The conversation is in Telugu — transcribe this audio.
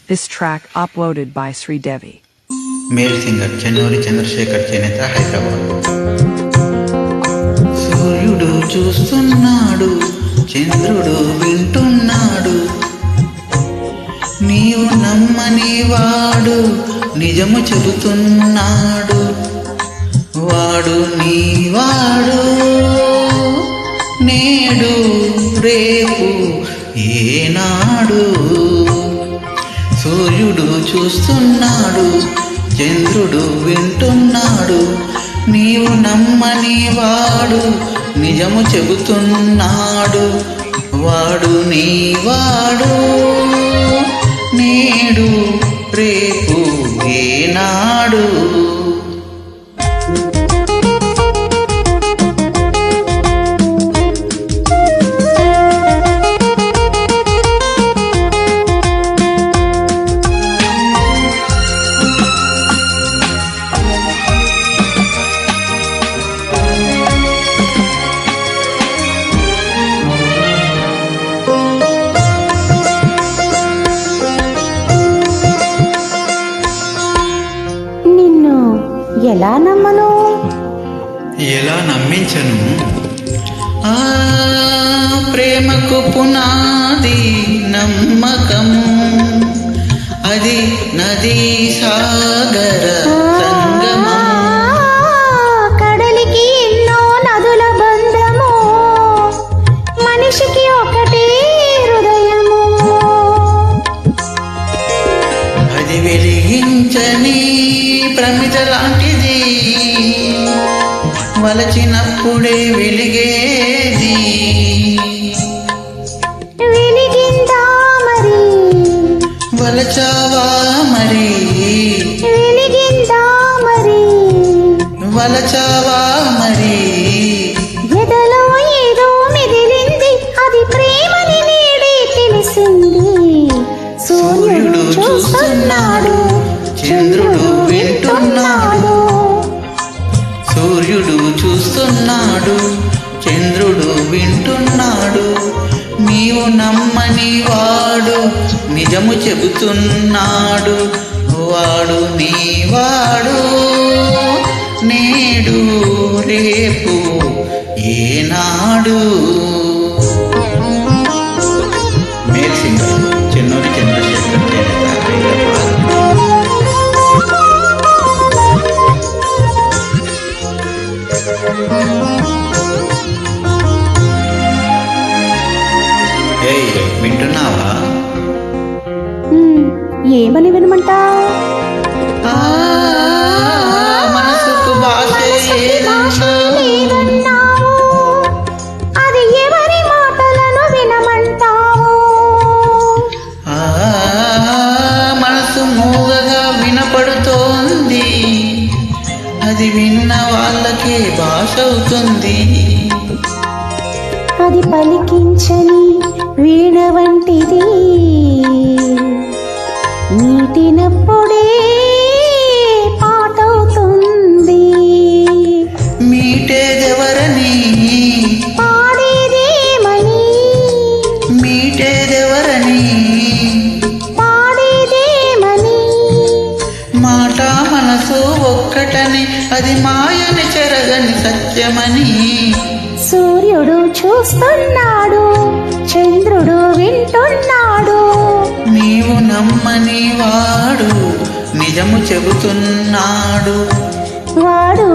This track uploaded by Sri Devi. Male singer Chennuri Chandrasekhar చేనేత హైదరాబాద్. సూర్యుడు చూస్తున్నాడు, చంద్రుడు వింటున్నాడు, నీవు నమ్మని వాడు నిజము చెబుతున్నాడు, వాడు నీవాడు నేడు రేపు ఏనాడు. సూర్యుడు చూస్తున్నాడు, చంద్రుడు వింటున్నాడు, నీవు నమ్మని వాడు నిజము చెబుతున్నాడు, వాడు నీవాడు నేడు రేపు ఏనాడు. ఎలా నమ్మను, ఎలా నమ్మించను? ప్రేమకు పునాది నమ్మకము, అది నదీ సాగర సంగమము. కడలికి ఎన్నో నదుల బంధము, మనిషికి ఒకటే హృదయము. అది వెలిగించని ప్రమిద లాంటిది, వలచినప్పుడే వెలిగేది. వెలిగిందా మరి, వలచావా మరి, వెలిగిందా మరి, వలచావా మరి. ఎదలో ఏదో మిగిలింది, అది ప్రేమని నేడే తెలిసింది. సూర్యుడు చూస్తున్నాడు, చంద్రుడు వింటున్నాడు. సూర్యుడు చూస్తున్నాడు, చంద్రుడు వింటున్నాడు, నీవు నమ్మని వాడు నిజము చెబుతున్నాడు, వాడు నీవాడు నేడు రేపు ఏనాడు. మేల్ సింగర్ చెన్నూరి చంద్రశేఖర్ చేనేత హైదరాబాద్. వింటున్నావా? ఏమని వినమంటావు? మనసుకు భాష లేదన్నావు, అది ఎవరి మాటలను వినమంటావు? మనసు మూగగా వినపడుతోంది, అది విన్న వాళ్ళకే భాష అవుతుంది. అది పలికించని వీణ వంటిది, మీటినప్పుడే పాటవుతుంది. మీటేదెవరని, పాడేదేమని, మీటేదెవరని, పాడేదేమని. మాట మనసు ఒక్కటని, అది మాయని చెరగని సత్యమని. సూర్యుడు చూస్తున్నాడు, చంద్రుడు వింటున్నాడు, నీవు నమ్మని వాడు నిజము చెబుతున్నాడు, వాడు